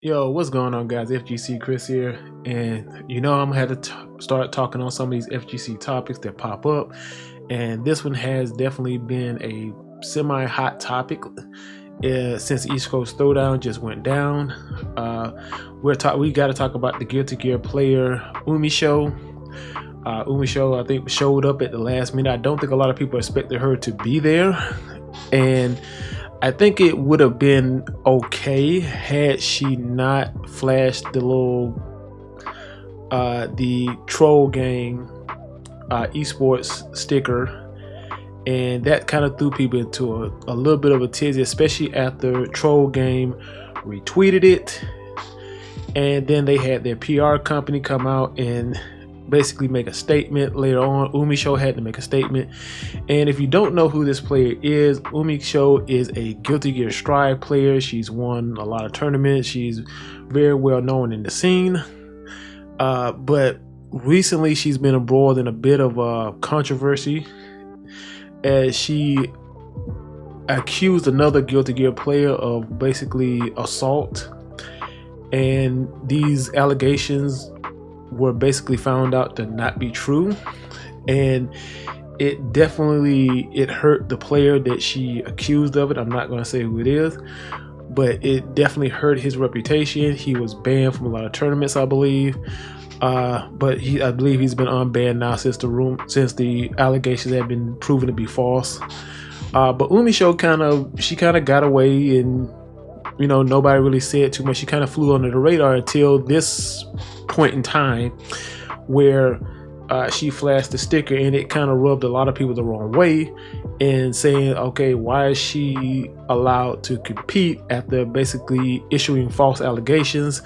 Yo, what's going on, guys? FGC Chris here, and I'm gonna have to start talking on some of these FGC topics that pop up, and this one has definitely been a semi-hot topic since East Coast Throwdown just went down. We got to talk about the Guilty Gear player Umisho. Umisho, I think, showed up at the last minute. I don't think a lot of people expected her to be there, and I think it would have been okay had she not flashed the troll gang esports sticker, and that kind of threw people into a little bit of a tizzy, especially after troll game retweeted it, and then they had their PR company come out and basically make a statement later on. Umisho had to make a statement. And if you don't know who this player is, Umisho is a Guilty Gear Strive player. She's won a lot of tournaments. She's very well known in the scene. But recently she's been embroiled in a bit of controversy as she accused another Guilty Gear player of basically assault. And these allegations were basically found out to not be true, and it hurt the player that she accused of it. I'm not going to say who it is, but it definitely hurt his reputation. He was banned from a lot of tournaments, I believe, but I believe he's been unbanned now since the allegations have been proven to be false. But Umisho kind of got away, and nobody really said too much. She kind of flew under the radar until this point in time where she flashed the sticker, and it kind of rubbed a lot of people the wrong way, and saying, okay, why is she allowed to compete after basically issuing false allegations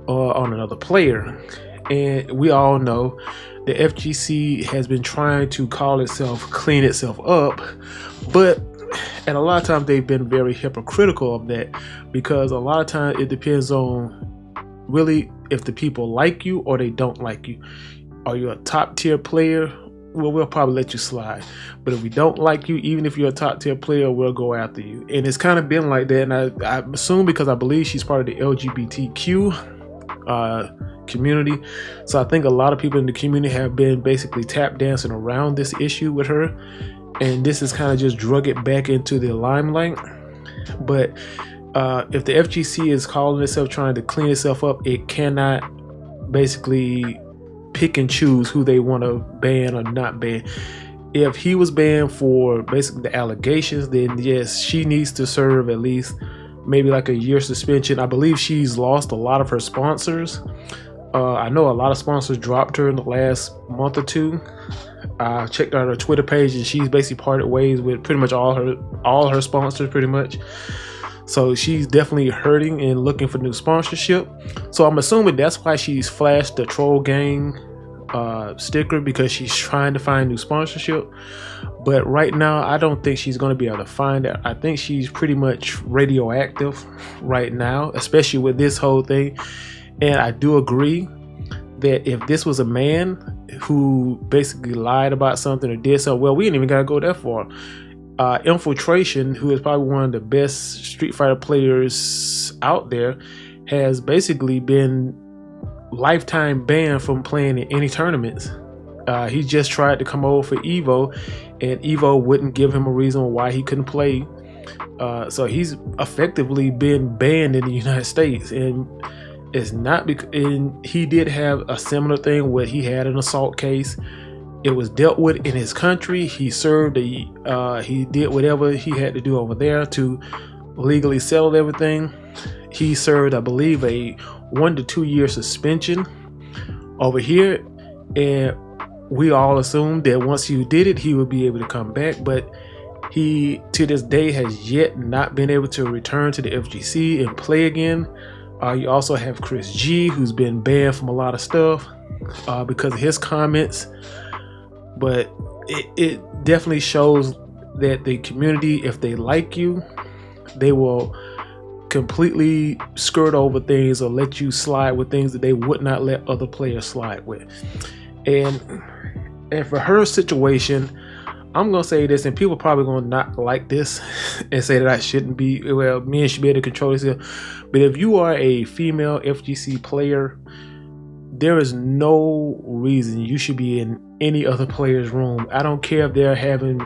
on another player? And we all know the FGC has been trying to clean itself up, but and a lot of times they've been very hypocritical of that, because a lot of times it depends on really if the people like you or they don't like you. Are you a top tier player? Well, we'll probably let you slide. But if we don't like you, even if you're a top tier player, we'll go after you. And it's kind of been like that. And I assume because I believe she's part of the LGBTQ community. So I think a lot of people in the community have been basically tap dancing around this issue with her. And this has kind of just drug it back into the limelight. But if the FGC is calling itself trying to clean itself up, it cannot basically pick and choose who they want to ban or not ban. If he was banned for basically the allegations, then yes, she needs to serve at least maybe like a year suspension. I believe she's lost a lot of her sponsors. I know a lot of sponsors dropped her in the last month or two. I checked out her Twitter page, and she's basically parted ways with pretty much all her sponsors pretty much. So she's definitely hurting and looking for new sponsorship. So I'm assuming that's why she's flashed the troll gang sticker, because she's trying to find new sponsorship. But right now, I don't think she's going to be able to find it. I think she's pretty much radioactive right now, especially with this whole thing. And I do agree that if this was a man who basically lied about something or did something, well, we ain't even got to go that far. Infiltration, who is probably one of the best Street Fighter players out there, has basically been lifetime banned from playing in any tournaments. He just tried to come over for Evo, and Evo wouldn't give him a reason why he couldn't play. So he's effectively been banned in the United States, and it's not because he did have a similar thing where he had an assault case. It was dealt with in his country. He served he did whatever he had to do over there to legally settle everything. He served, I believe, a 1 to 2 year suspension over here, and we all assumed that once he did it, he would be able to come back. But he, to this day, has yet not been able to return to the FGC and play again. You also have Chris G, who's been banned from a lot of stuff because of his comments. But it definitely shows that the community, if they like you, they will completely skirt over things or let you slide with things that they would not let other players slide with. And for her situation, I'm gonna say this, and people probably gonna not like this and say that I shouldn't be. Well, men should be able to control this. But if you are a female FGC player, there is no reason you should be in any other player's room. I don't care if they're having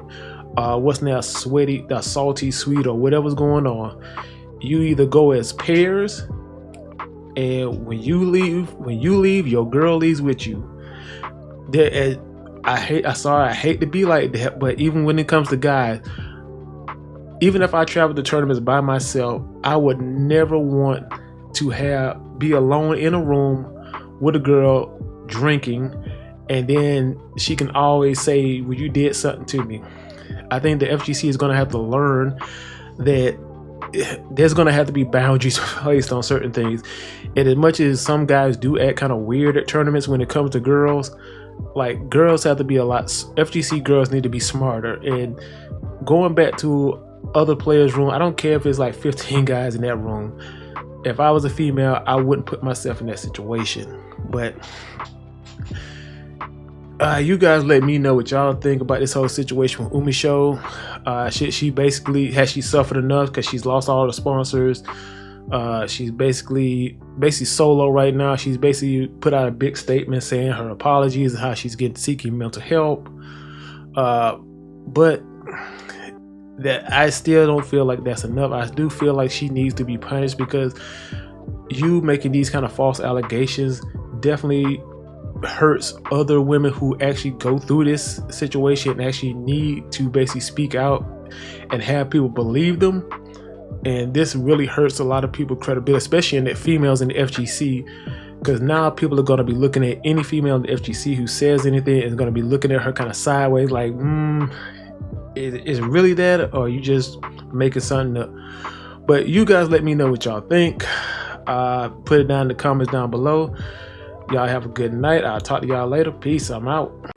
what's now sweaty, salty sweet, or whatever's going on. You either go as pairs, and when you leave, your girl leaves with you. I hate to be like that, but even when it comes to guys, even if I travel to tournaments by myself, I would never want to be alone in a room with a girl drinking, and then she can always say, well, you did something to me. I think the FGC is going to have to learn that there's going to have to be boundaries placed on certain things. And as much as some guys do act kind of weird at tournaments when it comes to girls, like, girls have to be FGC girls need to be smarter. And going back to other players' room, I don't care if it's like 15 guys in that room. If I was a female, I wouldn't put myself in that situation. But you guys let me know what y'all think about this whole situation with Umisho. Has she suffered enough because she's lost all the sponsors? She's basically solo right now. She's basically put out a big statement saying her apologies and how she's seeking mental help. But that, I still don't feel like that's enough. I do feel like she needs to be punished, because you making these kind of false allegations definitely hurts other women who actually go through this situation and actually need to basically speak out and have people believe them. And this really hurts a lot of people's credibility, especially in the females in the FGC, because now people are going to be looking at any female in the FGC who says anything and going to be looking at her kind of sideways, like, is it really that, or are you just making something up? But you guys let me know what y'all think. Put it down in the comments down below. Y'all have a good night. I'll talk to y'all later. Peace. I'm out.